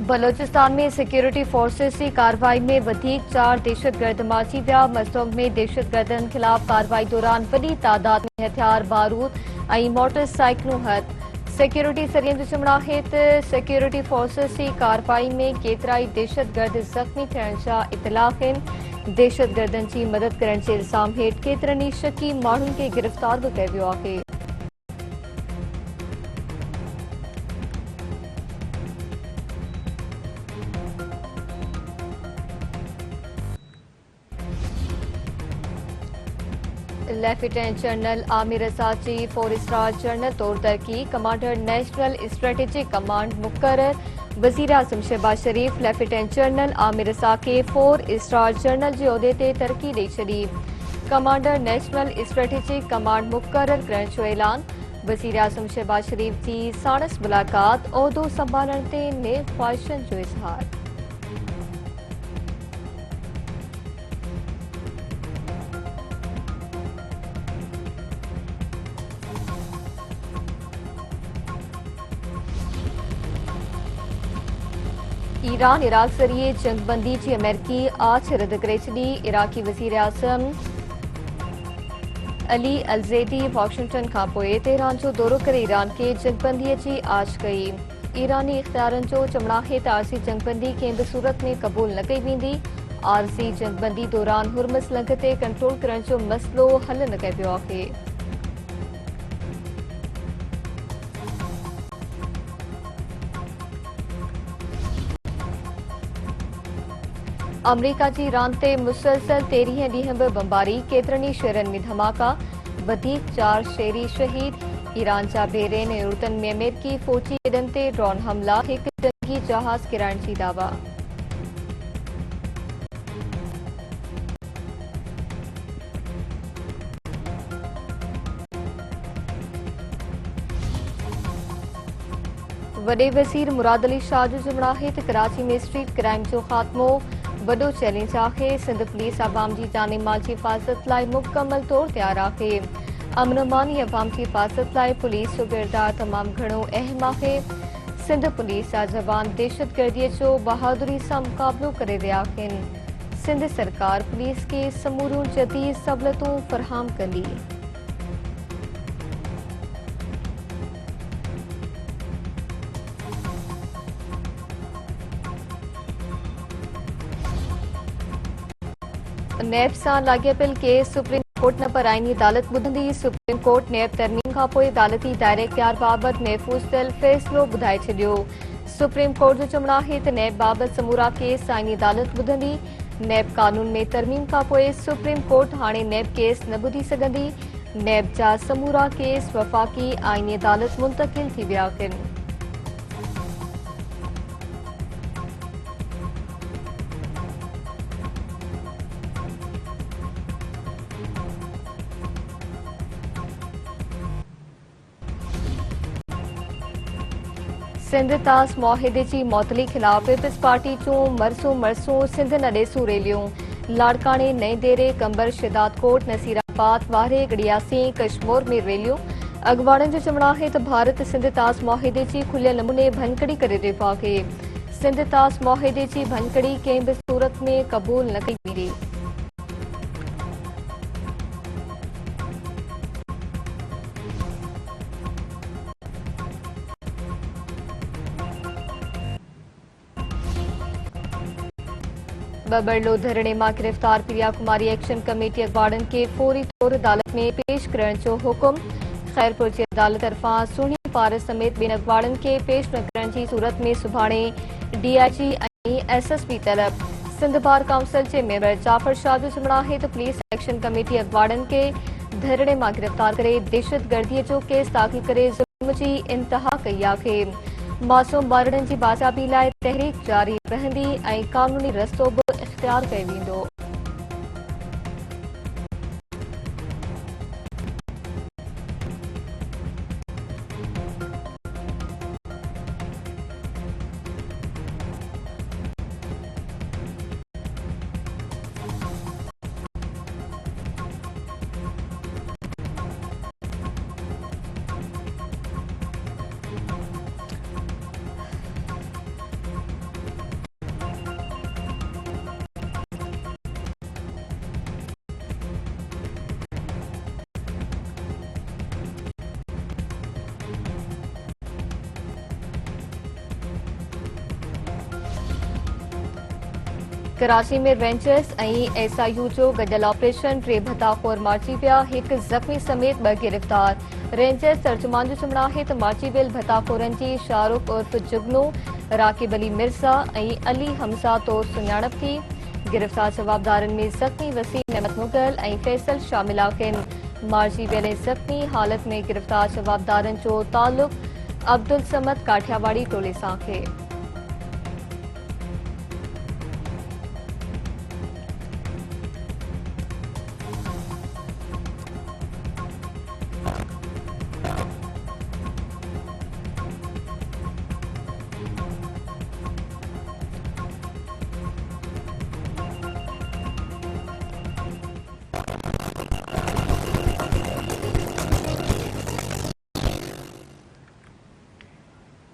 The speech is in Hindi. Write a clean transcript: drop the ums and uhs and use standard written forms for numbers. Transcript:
बलोचिस्तान में सिक्योरिटी फोर्सेस की कार्रवाई में वधीक 4 दहशतगर्द मारी विया। मसोंग में दहशतगर्दन खिलाफ कार्रवाई दौरान वॾी तादाद में हथियार बारूद ऐं मोटरसाइकिलूं हथ। सिक्योरिटी सरियन जो चवणु आहे त सिक्योरिटी फोर्सेस की कार्रवाई में केतिराई दहशतगर्द ज़ख़्मी थियण जा इतला आहिनि। दहशतगर्दनि जी मदद करण जे इल्ज़ाम हेठि केतिरनि ई शकी माण्हुनि खे गिरफ़्तार बि कयो वियो आहे। लेफ्टिनेंट जनरल आमिर रज़ा चीफ 4 स्टार जनरल तौर तरक्की कमांडर नेशनल स्ट्रेटेजिक कमांड मुक़र्रर। वज़ीर आज़म शहबाज शरीफ लेफ्टिनेंट जनरल आमिर रज़ा खे 4 स्टार जनरल जे उहिदे ते तरक्की ॾेई छॾी। कमांडर नेशनल स्ट्रेटेजिक कमांड मुक़र्रर करण जो ऐलान। वज़ीर आज़म शहबाज शरीफ जी साणुसि मुलाक़ात उहिदो संभालण ते नेक ख़्वाहिशनि जो इज़हार। ईरान इराक ज़रिए जंगबंदी की अमेरिकी आछ रद्द करे छॾी। इराक़ी वज़ीर आज़म अली अलज़ैदी वॉशिंगटन खां पोइ तेहरान जो दौरो करे ईरान खे जंगबंदीअ जी आछ कई। ईरानी इख़्तियारनि जो चवणु आहे त आरज़ी जंगबंदी कंहिं बि सूरत में क़बूल न कई वेंदी। आरज़ी जंगबंदी दौरान हुरमुज़ लंघ ते कंट्रोल करण जो मसइलो हल न कयो वियो आहे। अमरीका की ईरान ते मुसलसल 13 ॾींहं बि बमबारी। केतिरनि ई शहरनि में धमाका। वधीक 4 शहरी शहीद। ईरान जा बेरेन ऐं उर्दन में अमेरिकी फ़ौजी अॾनि ते ड्रोन हमला। हिकु जंगी जहाज़ किराइण जी दावा। वॾे वज़ीर मुराद अली शाह जो चवणु आहे त कराची में स्ट्रीट क्राइम जो ख़ात्मो वॾो चैलेंज आहे। सिंध पुलिस अवाम जी जाने माल जी हिफ़ाज़त लाइ मुकमल तौर तैयार आहे। अमन अमानी अवाम जी हिफ़ाज़त लाइ पुलिस जो किरदार तमामु घणो अहम आहे। सिंध पुलिस जा जवान दहशतगर्दीअ जो बहादुरी सां मुक़ाबिलो करे रहिया आहिनि। सिंध सरकार पुलिस खे समूरियूं जदीद सहूलियतूं फ़राहम कंदी। नैब सां लाॻापियल केस सुप्रीम कोर्ट न पर आईनी अदालत ॿुधंदी। सुप्रीम कोर्ट नैब तरमीम खां पोइ अदालती दायरे इख्तियार बाबति महफ़ूज़ थियल फ़ैसिलो ॿुधाए छॾियो। सुप्रीम कोर्ट जो चवणु आहे त नैब बाबति समूरा केस आईनी अदालत ॿुधंदी। नैब कानून में तरमीम खां पोइ सुप्रीम कोर्ट हाणे नैब केस न ॿुधी सघंदी। नैब जा समूरा केस वफ़ाक़ी आईनी अदालत मुंतक़िल थी विया आहिनि। सिंध तास मुआहिदे जी मौतली खिलाफ पीपल्स पार्टी जूं मरसूं सिंध न ॾेसूं रैलियूं। लाड़काणे नईं देरे कंबर शिदात कोट नसीराबाद वारे गड़ियासी कश्मीर में रैलियूं। अॻवाणनि जो चवणु आहे त भारत सिंध तास मुआहिदे जी खुलियल नमूने भनकड़ी करे रहियो आहे। सिंध तास मुआहिदे जी भनकड़ी कंहिं बि सूरत में क़बूल न कई वेंदी। बबरलो धरणे मां गिरफ़्तार प्रिया कुमारी एक्शन कमेटी अॻवाणनि खे फौरी तौर अदालत में पेश करण जो हुकुम। ख़ैरपुर जी अदालत तरफ़ां सुहिणी पार समेत ॿिनि अॻवाणनि खे पेश न करण जी सूरत में सुभाणे DIG ऐं SSP तलब। सिंध बार काउंसिल जे मेंबर जाफ़र शाह जो चवणु आहे त पुलिस एक्शन कमेटी अॻवाणनि खे धरणे मां गिरफ़्तार करे दहशतगर्दीअ जो केस दाख़िल करे ज़ुल्म जी इंतिहा कई आहे। मासूम ॿारनि जी बाज़ाबी लाइ तहरीक जारी रहंदी ऐं क़ानूनी रस्तो बि इख़्तियार कयो वेंदो। कराची में रेंजर्स ऐं SIU जो गॾियल ऑपरेशन 3 भताखोर मारिजी विया, हिकु ज़ख़्मी समेत 2 गिरफ़्तार। रेंजर्स तर्जुमान जो चवणु आहे त मारिजी वियल भताखोरनि जी शाहरुख उर्फ जुगनू, राकिब अली मिर्ज़ा ऐं अली हमज़ा तौर सुञाणप थी। गिरफ़्तार जवाबदारनि में ज़ख़्मी वसीम अहमद मुग़ल ऐं फैसल शामिल आहिनि। मारिजी वियल ऐं ज़ख़्मी हालत में गिरफ़्तार जवाबदारनि जो तालुक़ अब्दुल समद काठियावाड़ी टोले सां आहे।